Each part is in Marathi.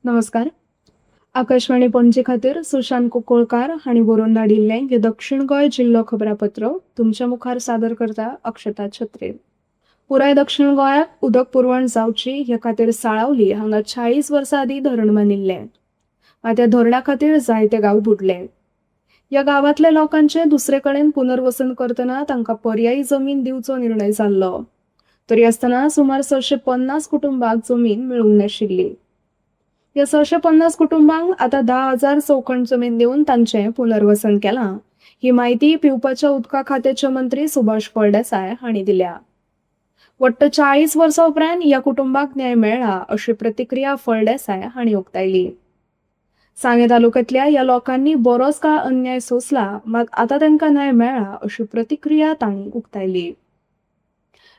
नमस्कार. आकाशवाणी पणजी खातीर सुशांत कुंकळकार हांणी बरोवन धाडिल्लें हें दक्षिण गोंय जिल्लो खबरापत्र तुमच्या मुखार सादर करता अक्षता छत्रे. पुराय दक्षिण गोंयाक उदक पुरवण जावची हे खातीर साळावली हांगा 40 वर्सां आदीं धरण बांदिल्लें. मात ह्या धरणा खातीर जायते गांव बुडले. ह्या गांवांतल्या लोकांचें दुसरे कडेन पुनर्वसन करतना तांकां पर्यायी जमीन दिवचो निर्णय जाल्लो. तरी आसतना सुमार 650 कुटुंबांक जमीन मेळूंक नाशिल्ली. ह्या 650 कुटुंबांक आतां 10,000 चौखण जमीन दिवन तांचें पुनर्वसन केलां. ही माहिती पिवपाच्या उदका खात्याचे मंत्री सुभाष फळदेसाय हांणी दिल्या. वट्ट 40 वर्सां उपरांत ह्या कुटुंबांक न्याय मेळ्ळा अशी प्रतिक्रिया फळदेसाय हांणी उक्तायली. सांगे तालुक्यांतल्या ह्या लोकांनी बरोच काळ अन्याय सोंसला मात आतां तांकां न्याय मेळ्ळा अशी प्रतिक्रिया तांणी उक्तायली.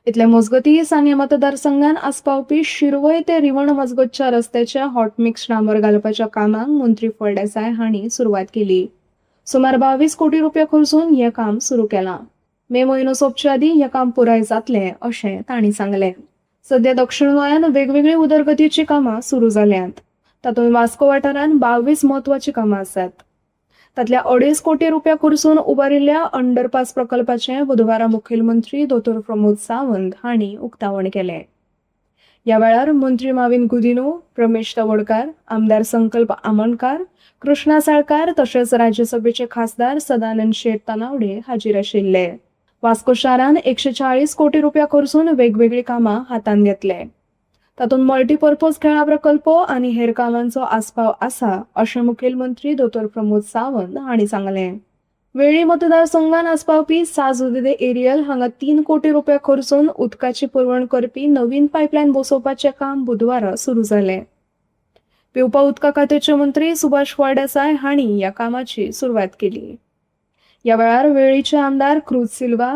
इतले मजगतीं सांगे मतदारसंघात आस्पावपी शिरवय ते रिवण मजगतच्या रस्त्याच्या हॉट मिक्स डांबर घालपाच्या कामाक मंत्री फळदेसाय हांणी सुरवात केली. सुमार 22 कोटी रुपया खर्चून हें काम सुरू केलां. मे म्हयनो सोंपचे आदीं हें काम पुराय जातलें अशें तांणी सांगलें. सध्या दक्षिण गोंयांत वेगवेगळी उदरगतीची कामां सुरू जाल्यांत. तातूंत वास्को वाठारांत 22 म्हत्वाची कामां आसात. तातल्या 2.5 कोटी रुपया खर्चून उबारिल्ल्या अंडरपास प्रकल्पाचें बुधवारा मुखेलमंत्री दोतोर प्रमोद सावंत हांणी उक्तावण केलें. ह्या वेळार मंत्री माविन गुदिन्हो, रमेश तवडकार, आमदार संकल्प आमोणकार, कृष्णा साळकार तशेंच राज्यसभेचे खासदार सदानंद शेट तनावडे हाजीर आशिल्ले. वास्को शारांत 140 कोटी रुपया खर्चून वेगवेगळी कामां हातांत घेतले. तातूंत मल्टीपर्पज खेळा प्रकल्प आनी हेर कामांचो आस्पाव आसा अशें मुखेलमंत्री दोतोर प्रमोद सावंत हांणी सांगलें. वेळी मतदारसंघात आस्पावपी साज उदेदे एरियल हांगा 3 कोटी रुपया खर्चून उदकाची पुरवण करपी नवीन पायपलायन बसोवपाचें काम बुधवारा सुरू जालें. पिवपा उदका खात्याचे मंत्री सुभाष फळदेसाय हांणी ह्या कामाची सुरवात केली. ह्या वेळार वेळीचे आमदार क्रूज सिल्वा,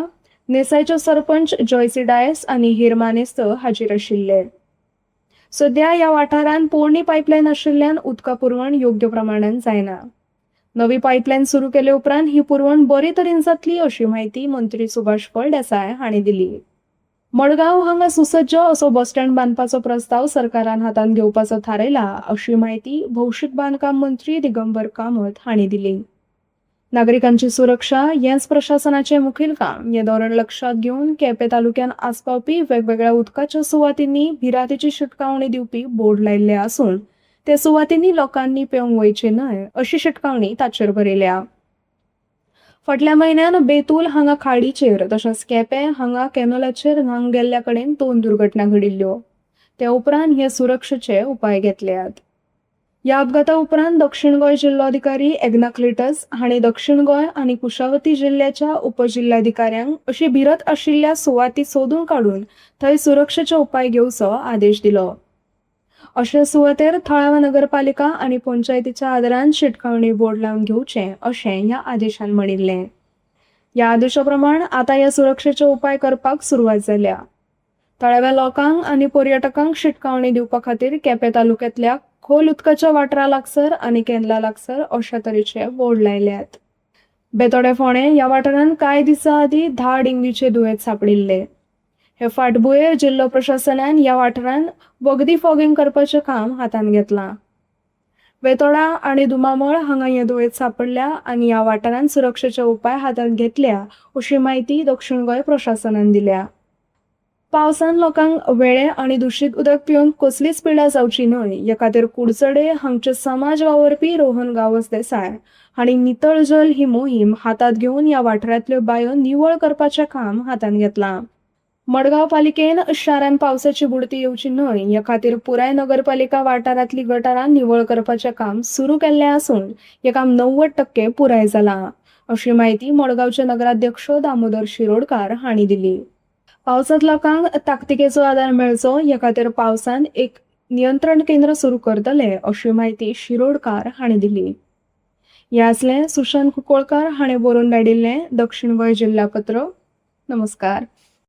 नेसायचे सरपंच जॉयसी डायस आनी हेर मानेस्त हाजीर आशिल्ले. सध्या ह्या वाठारांत पोरणी पायपलायन आशिल्ल्यान उदका पुरवण योग्य प्रमाणात जायना. नवी पायपलायन सुरू केले उपरांत ही पुरवण बरे तरेन जातली अशी माहिती मंत्री सुभाष फळदेसाय हांणी दिली. मडगांव हांगा सुसज्ज असो बस स्टँड बांदपाचो प्रस्ताव सरकारान हातांत घेवपाचो थारायला अशी माहिती भौशीक बांदकाम मंत्री दिगंबर कामत हांणी दिली. नागरिकांची सुरक्षा हेंच प्रशासनाचें मुखेल काम हें धोरण लक्षात घेवन केपें तालुक्यात आस्पावपी वेगवेगळ्या उदकाच्या सुवातींनी भिरांतेची शिटकावणी दिवपी बोर्ड लायिल्ले आसून ते सुवातींनी लोकांनी पेंवंक वयचे न्हय अशी शिटकावणी ताचेर बरयल्या. फाटल्या म्हयन्यात बेतूल हांगा खाडीचेर तशेंच केपें हांगा कॅनलाचेर न्हांवंक गेल्ल्या कडेन 2 दुर्घटना घडिल्ल्यो. ते उपरांत हे सुरक्षेचे उपाय घेतल्यात. ह्या अपघाता उपरांत दक्षिण गोंय जिल्लोधिकारी एग्नाक्लिटस हांणी दक्षिण गोंय आनी कुशावती जिल्ह्याच्या उपजिल्हाधिकाऱ्यांक अशी भिरत आशिल्ल्या सुवाती सोदून काडून थंय सुरक्षेचे उपाय घेवचो आदेश दिलो. अशा सुवातेर थळाव्या नगरपालिका आनी पंचायतीच्या आदारान शिटकावणी बोर्ड लावन घेवचे अशें ह्या आदेशान म्हणिल्लें. ह्या आदेशा प्रमाण आतां ह्या सुरक्षेचे उपाय करपाक सुरवात जाल्या. थळाव्या लोकांक आनी पर्यटकांक शिटकावणी दिवपा खातीर केपें तालुक्यांतल्या खोल उदकाच्या वाठारा लागसर आनी कॅनला लागसर अशा तरेचे बोर्ड लायल्यात. बेतोडे फोंडे ह्या वाठारांत कांय दिसां आदीं 10 डेंग्यूचे दुयेंत सांपडिल्ले. हे फाटभुंयेर जिल्लो प्रशासनान ह्या वाठारांत वखदी फॉगिंग करपाचें काम हातांत घेतलां. बेतोडा आनी दुमामळ हांगा हें दुयेंत सांपडल्या आनी ह्या वाठारांत सुरक्षेचे उपाय हातांत घेतल्या अशी माहिती दक्षिण गोंय प्रशासनान दिल्या. पावसान लोकांक वेळें आनी दूषित उदक पिवन कसलीच पिडा जावची न्हय हे खातीर कुडचडे हांगचे समाज वावरपी रोहन गावस देसाय हांणी नितळ जल ही मोहीम हातांत घेवन ह्या वाठारांतल्यो बांयो निवळ करपाचें काम हातांत घेतलां. मडगांव पालिकेन शारांत पावसाची बुडती येवची न्हय हे खातीर पुराय नगरपालिका वाठारांतली गटारां निवळ करपाचें काम सुरू केल्लें आसून हें काम 90% पुराय जालां अशी माहिती मडगांवचे नगराध्यक्ष दामोदर शिरोडकार हांणी दिली. पावसांत लोकांक ताकतिकेचो आदार मेळचो हे खातीर पावसान एक नियंत्रण केंद्र सुरू करतले अशी माहिती शिरोडकार हांणी दिली. हें आसलें सुशांत कुंकळकार हांणी बरोवन धाडिल्लें दक्षिण गोंय जिल्लापत्र. नमस्कार.